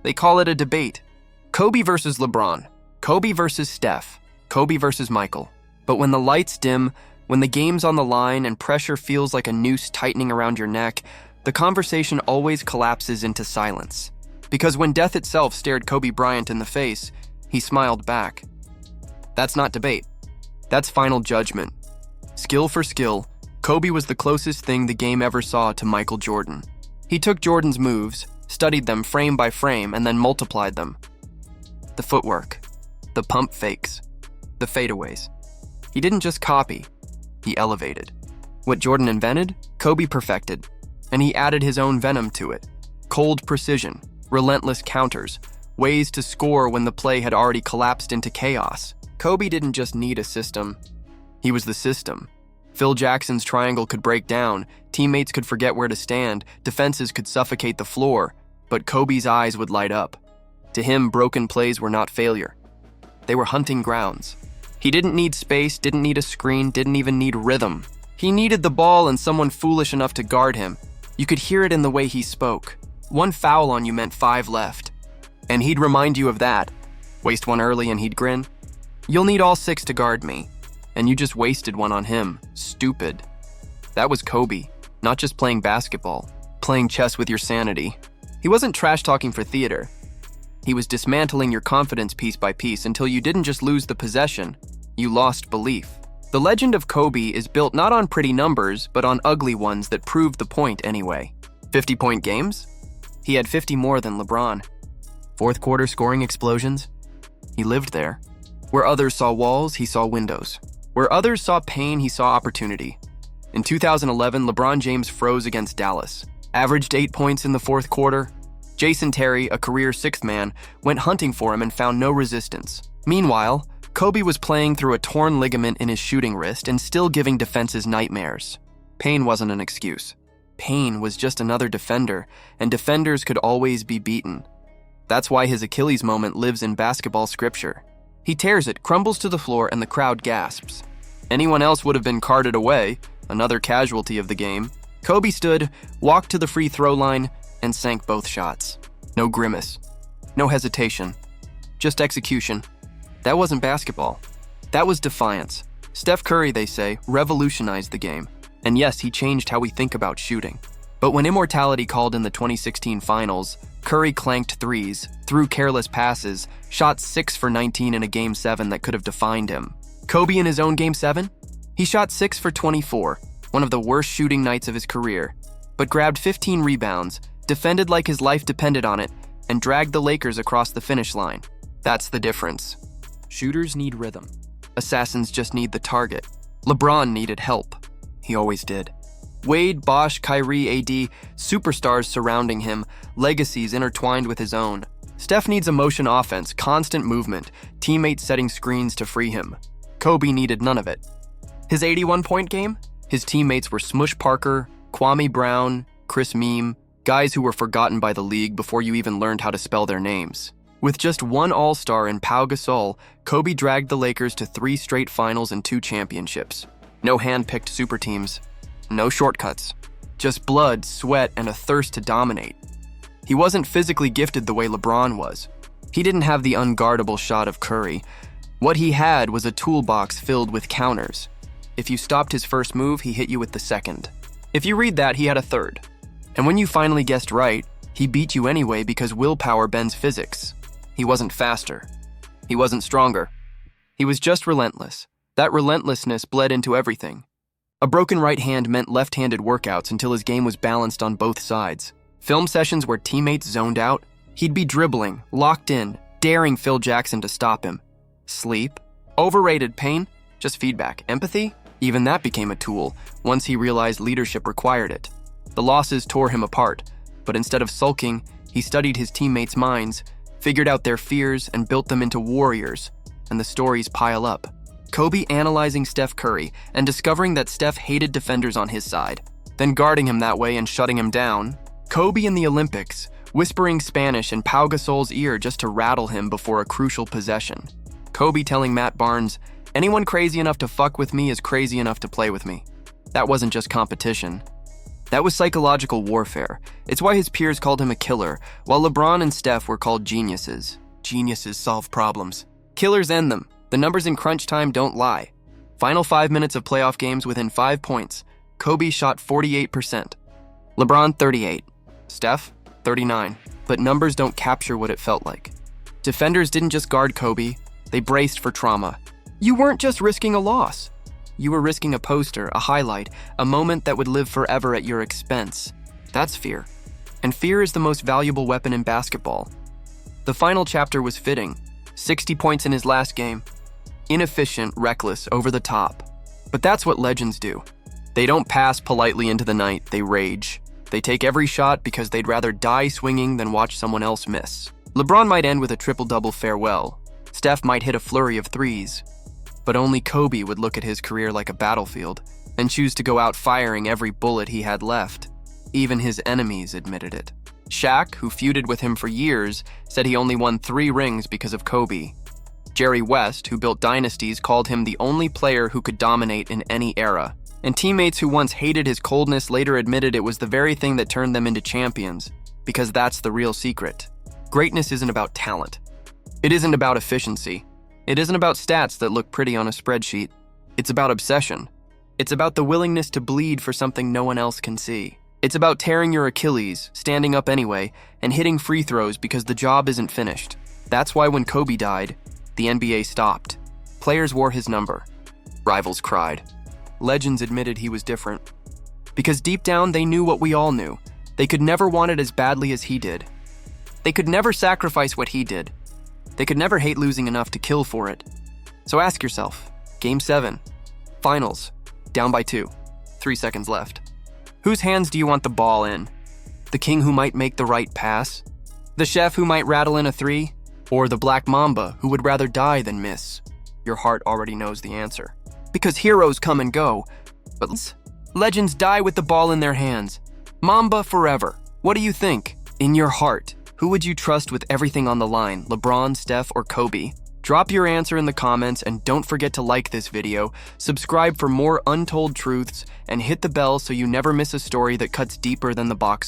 They call it a debate. Kobe versus LeBron. Kobe versus Steph. Kobe versus Michael. But when the lights dim, when the game's on the line and pressure feels like a noose tightening around your neck, the conversation always collapses into silence. Because when death itself stared Kobe Bryant in the face, he smiled back. That's not debate. That's final judgment. Skill for skill, Kobe was the closest thing the game ever saw to Michael Jordan. He took Jordan's moves, studied them frame by frame, and then multiplied them. The footwork, the pump fakes, the fadeaways. He didn't just copy, he elevated. What Jordan invented, Kobe perfected, and he added his own venom to it. Cold precision, relentless counters, ways to score when the play had already collapsed into chaos. Kobe didn't just need a system, he was the system. Phil Jackson's triangle could break down, teammates could forget where to stand, defenses could suffocate the floor, but Kobe's eyes would light up. To him, broken plays were not failure. They were hunting grounds. He didn't need space, didn't need a screen, didn't even need rhythm. He needed the ball and someone foolish enough to guard him. You could hear it in the way he spoke. One foul on you meant 5 left. And he'd remind you of that. Waste one early and he'd grin. You'll need all 6 to guard me. And you just wasted one on him. Stupid. That was Kobe, not just playing basketball, playing chess with your sanity. He wasn't trash-talking for theater. He was dismantling your confidence piece by piece until you didn't just lose the possession, you lost belief. The legend of Kobe is built not on pretty numbers, but on ugly ones that proved the point anyway. 50-point games? He had 50 more than LeBron. Fourth quarter scoring explosions? He lived there. Where others saw walls, he saw windows. Where others saw pain, he saw opportunity. In 2011, LeBron James froze against Dallas, averaged 8 points in the fourth quarter. Jason Terry, a career 6th man, went hunting for him and found no resistance. Meanwhile, Kobe was playing through a torn ligament in his shooting wrist and still giving defenses nightmares. Pain wasn't an excuse. Pain was just another defender, and defenders could always be beaten. That's why his Achilles moment lives in basketball scripture. He tears it, crumbles to the floor, and the crowd gasps. Anyone else would have been carted away, another casualty of the game. Kobe stood, walked to the free throw line, and sank both shots. No grimace, no hesitation, just execution. That wasn't basketball. That was defiance. Steph Curry, they say, revolutionized the game. And yes, he changed how we think about shooting. But when immortality called in the 2016 finals, Curry clanked threes, threw careless passes, shot 6 for 19 in a Game 7 that could have defined him. Kobe in his own Game 7? He shot 6 for 24, one of the worst shooting nights of his career, but grabbed 15 rebounds, defended like his life depended on it, and dragged the Lakers across the finish line. That's the difference. Shooters need rhythm. Assassins just need the target. LeBron needed help. He always did. Wade, Bosh, Kyrie, AD, superstars surrounding him, legacies intertwined with his own. Steph needs a motion offense, constant movement, teammates setting screens to free him. Kobe needed none of it. His 81-point game? His teammates were Smush Parker, Kwame Brown, Chris Meme, guys who were forgotten by the league before you even learned how to spell their names. With just one All-Star in Pau Gasol, Kobe dragged the Lakers to 3 straight finals and 2 championships. No hand-picked super teams. No shortcuts. Just blood, sweat, and a thirst to dominate. He wasn't physically gifted the way LeBron was. He didn't have the unguardable shot of Curry. What he had was a toolbox filled with counters. If you stopped his first move, he hit you with the second. If you read that, he had a third. And when you finally guessed right, he beat you anyway because willpower bends physics. He wasn't faster. He wasn't stronger. He was just relentless. That relentlessness bled into everything. A broken right hand meant left-handed workouts until his game was balanced on both sides. Film sessions where teammates zoned out, he'd be dribbling, locked in, daring Phil Jackson to stop him. Sleep? Overrated. Pain? Just feedback. Empathy? Even that became a tool, once he realized leadership required it. The losses tore him apart, but instead of sulking, he studied his teammates' minds, figured out their fears, and built them into warriors, and the stories pile up. Kobe analyzing Steph Curry and discovering that Steph hated defenders on his side, then guarding him that way and shutting him down. Kobe in the Olympics, whispering Spanish in Pau Gasol's ear just to rattle him before a crucial possession. Kobe telling Matt Barnes, "Anyone crazy enough to fuck with me is crazy enough to play with me." That wasn't just competition. That was psychological warfare. It's why his peers called him a killer, while LeBron and Steph were called geniuses. Geniuses solve problems. Killers end them. The numbers in crunch time don't lie. Final 5 minutes of playoff games within 5 points. Kobe shot 48%. LeBron 38. Steph 39. But numbers don't capture what it felt like. Defenders didn't just guard Kobe, they braced for trauma. You weren't just risking a loss. You were risking a poster, a highlight, a moment that would live forever at your expense. That's fear. And fear is the most valuable weapon in basketball. The final chapter was fitting. 60 points in his last game. Inefficient, reckless, over the top. But that's what legends do. They don't pass politely into the night, they rage. They take every shot because they'd rather die swinging than watch someone else miss. LeBron might end with a triple-double farewell. Steph might hit a flurry of threes. But only Kobe would look at his career like a battlefield and choose to go out firing every bullet he had left. Even his enemies admitted it. Shaq, who feuded with him for years, said he only won 3 rings because of Kobe. Jerry West, who built dynasties, called him the only player who could dominate in any era. And teammates who once hated his coldness later admitted it was the very thing that turned them into champions, because that's the real secret. Greatness isn't about talent. It isn't about efficiency. It isn't about stats that look pretty on a spreadsheet. It's about obsession. It's about the willingness to bleed for something no one else can see. It's about tearing your Achilles, standing up anyway, and hitting free throws because the job isn't finished. That's why when Kobe died, the NBA stopped. Players wore his number. Rivals cried. Legends admitted he was different. Because deep down, they knew what we all knew. They could never want it as badly as he did. They could never sacrifice what he did. They could never hate losing enough to kill for it. So ask yourself, Game 7, Finals, down by 2, 3 seconds left. Whose hands do you want the ball in? The king who might make the right pass? The chef who might rattle in a 3? Or the black mamba who would rather die than miss? Your heart already knows the answer. Because heroes come and go, but legends die with the ball in their hands. Mamba forever. What do you think? In your heart, who would you trust with everything on the line, LeBron, Steph, or Kobe? Drop your answer in the comments and don't forget to like this video, subscribe for more untold truths, and hit the bell so you never miss a story that cuts deeper than the box